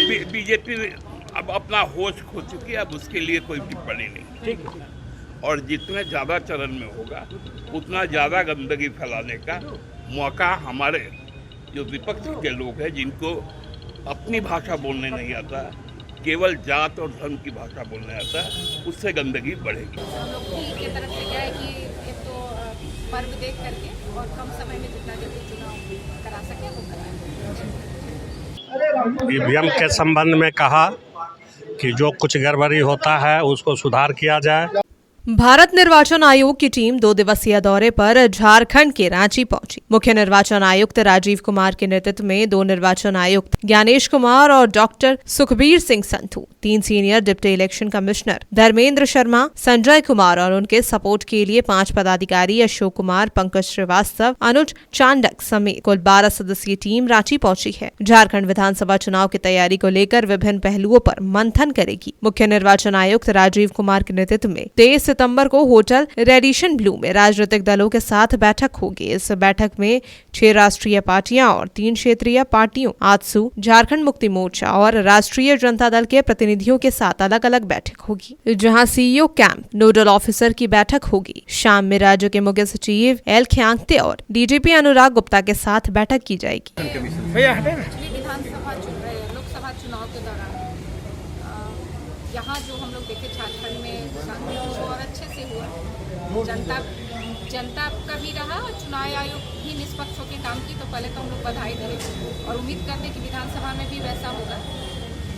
BJP अब अपना होश खो चुकी है, अब उसके लिए कोई टिप्पणी नहीं। ठीक है। और जितने ज़्यादा चरण में होगा उतना ज़्यादा गंदगी फैलाने का मौका हमारे जो विपक्ष के लोग हैं, जिनको अपनी भाषा बोलने नहीं आता, केवल जात और धर्म की भाषा बोलने आता है, उससे गंदगी बढ़ेगी। हम लोग की तरफ से क्या है कि एक तो पर्व देख करके और कम समय में जितना जल्दी चुनाव करा सके वो कराएं। ईवीएम के संबंध में कहा कि जो कुछ गड़बड़ी होता है उसको सुधार किया जाए। भारत निर्वाचन आयोग की टीम 2 दिवसीय दौरे पर झारखंड के रांची पहुंची। मुख्य निर्वाचन आयुक्त राजीव कुमार के नेतृत्व में 2 निर्वाचन आयुक्त ज्ञानेश कुमार और doctor Sukhbir Singh Sandhu, 3 senior deputy election commissioner Dharmendra Sharma, Sanjay Kumar और उनके सपोर्ट के लिए 5 पदाधिकारी अशोक कुमार, पंकज श्रीवास्तव, अनुज चांडक समेत कुल 12 सदस्यीय टीम रांची पहुंची है। झारखंड विधानसभा चुनाव की तैयारी को लेकर विभिन्न पहलुओं पर मंथन करेगी। मुख्य निर्वाचन आयुक्त राजीव कुमार के नेतृत्व में 23 सितंबर को होटल रेडिशन ब्लू में राजनीतिक दलों के साथ बैठक होगी। इस बैठक में 6 राष्ट्रीय पार्टियां और 3 क्षेत्रीय पार्टियों आजसू, झारखंड मुक्ति मोर्चा और राष्ट्रीय जनता दल के प्रतिनिधियों के साथ अलग अलग बैठक होगी, जहां सीईओ कैंप, नोडल ऑफिसर की बैठक होगी। शाम में राज्य के मुख्य सचिव एल ख्यांगते और डीजीपी अनुराग गुप्ता के साथ बैठक की जाएगी। विधानसभा लोकसभा चुनाव के दौरान यहाँ जो हम लोग देखे झारखंड में शांति और अच्छे से हुआ, जनता का भी रहा और चुनाव आयोग भी निष्पक्ष होकर काम की, तो पहले तो हम लोग बधाई दें और उम्मीद करते कि विधानसभा में भी वैसा होगा।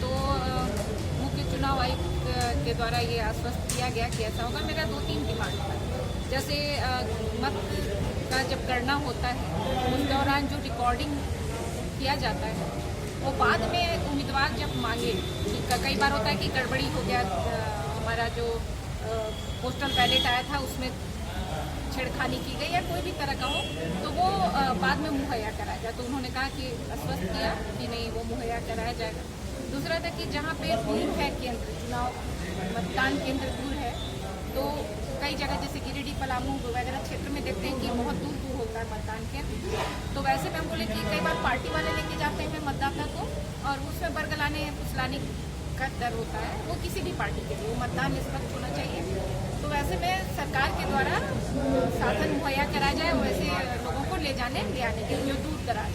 तो मुख्य चुनाव आयुक्त के द्वारा ये आश्वस्त किया गया कि ऐसा होगा। मेरा 2-3 डिमांड था, जैसे मत का जब गणना होता है उस दौरान जो रिकॉर्डिंग किया जाता है वो बाद में उम्मीदवार जब मांगे, कई बार होता है कि गड़बड़ी हो गया, हमारा जो पोस्टल बैलेट आया था उसमें छेड़खानी की गई या कोई भी तरह का हो, तो वो बाद में मुहैया कराया जाए। तो उन्होंने कहा कि आश्वस्त किया कि नहीं, वो मुहैया कराया जाएगा। दूसरा था कि जहाँ पे दूर है केंद्र, चुनाव मतदान केंद्र दूर है, तो कई जगह जैसे गिरिडीह, पलामू वगैरह क्षेत्र में देखते हैं कि बहुत दूर दूर होता है मतदान केंद्र। तो वैसे में हम बोले कि कई बार पार्टी वाले लेके जाते हैं मतदाता को और उसमें बरगलाने फुसलाने का डर होता है, वो किसी भी पार्टी के लिए वो मतदान निष्पक्ष होना चाहिए। तो वैसे में सरकार के द्वारा साधन मुहैया कराया जाए वैसे लोगों को ले आने के लिए जो दूर दराज।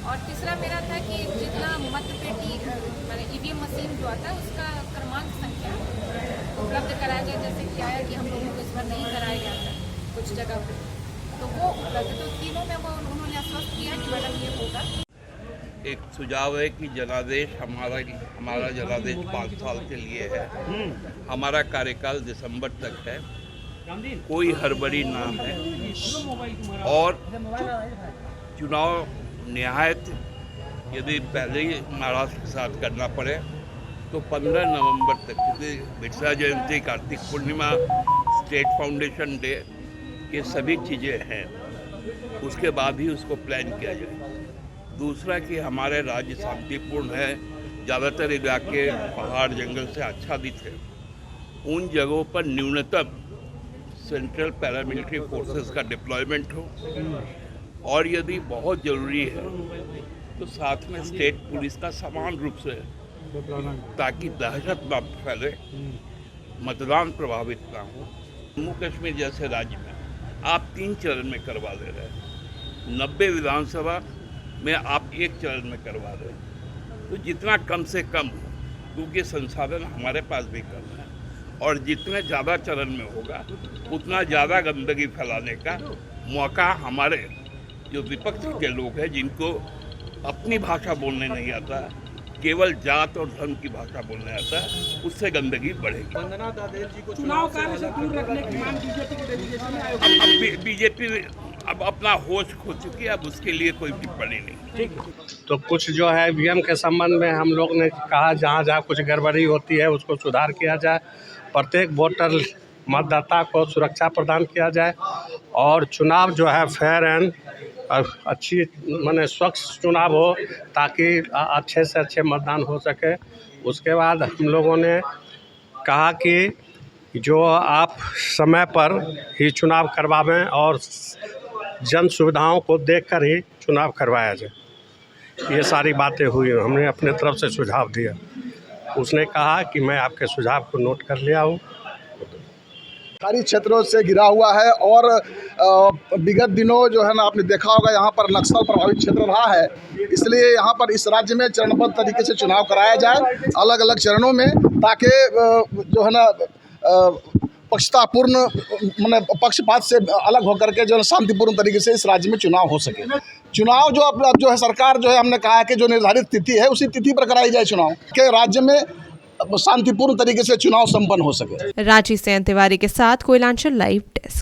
और तीसरा मेरा था कि जितना मत पेटी मैंने ईवीएम मशीन जो आता है उसका क्रमांक संख्या उपलब्ध कराया जाए। जैसे क्या है कि हम लोगों को इस बार नहीं कराया गया था कुछ जगह पे, तो वो उपलब्ध, तो तीनों में वो उन्होंने आश्वस्त किया कि मैडम ये होगा। एक सुझाव है कि जनादेश हमारा जनादेश 5 साल के लिए है। हमारा कार्यकाल दिसंबर तक है, कोई हड़बड़ी ना है और चुनाव निहायत यदि पहले ही महाराष्ट्र के साथ करना पड़े तो 15 नवंबर तक, क्योंकि बिरसा जयंती, Kartik Purnima, state foundation day, ये सभी चीज़ें हैं, उसके बाद ही उसको प्लान किया जाए। दूसरा कि हमारे राज्य शांतिपूर्ण है, ज़्यादातर इलाके पहाड़ जंगल से आच्छादित है। उन जगहों पर न्यूनतम सेंट्रल पैरामिलिट्री फोर्सेस का डिप्लॉयमेंट हो और यदि बहुत ज़रूरी है तो साथ में स्टेट पुलिस का समान रूप से, ताकि दहशत न फैले, मतदान प्रभावित ना हो। जम्मू कश्मीर जैसे राज्य में आप 3 चरण में करवा दे रहे हैं, 90 विधानसभा में आप 1 चरण में करवा रहे हैं, तो जितना कम से कम हो, क्योंकि संसाधन हमारे पास भी कम है और जितने ज़्यादा चरण में होगा उतना ज़्यादा गंदगी फैलाने का मौका हमारे जो विपक्ष के लोग हैं, जिनको अपनी भाषा बोलने नहीं आता, केवल जात और धर्म की भाषा बोलने आता है, उससे गंदगी बढ़ेगी। चुनाव कार्य से दूर रखने की मांग बीजेपी के डेलीगेशन में आयोग बीजेपी अब अपना होश खो चुकी है, अब उसके लिए कोई टिप्पणी नहीं। ठीक है। तो कुछ जो है ईवीएम के संबंध में हम लोग ने कहा जहाँ जहाँ कुछ गड़बड़ी होती है उसको सुधार किया जाए, प्रत्येक वोटर मतदाता को सुरक्षा प्रदान किया जाए और चुनाव जो है फेयर एंड अच्छी माने स्वच्छ चुनाव हो, ताकि अच्छे से अच्छे मतदान हो सके। उसके बाद हम लोगों ने कहा कि जो आप समय पर ही चुनाव करवावें और जन सुविधाओं को देखकर ही चुनाव करवाया जाए। ये सारी बातें हुई। हमने अपने तरफ से सुझाव दिया, उसने कहा कि मैं आपके सुझाव को नोट कर लिया हूँ। सारी क्षेत्रों से घिरा हुआ है और विगत दिनों जो है ना आपने देखा होगा यहाँ पर नक्सल प्रभावित क्षेत्र रहा है, इसलिए यहाँ पर इस राज्य में चरणबद्ध तरीके से चुनाव कराया जाए अलग अलग चरणों में, ताकि जो है ना पक्षतापूर्ण मतलब पक्षपात से अलग होकर के जो है शांतिपूर्ण तरीके से इस राज्य में चुनाव हो सके। चुनाव जो अब जो है सरकार जो है हमने कहा है कि जो निर्धारित तिथि है उसी तिथि पर कराई जाए चुनाव, के राज्य में शांतिपूर्ण तरीके से चुनाव संपन्न हो सके। रांची से तिवारी के साथ कोयलांचल लाइव डेस्क।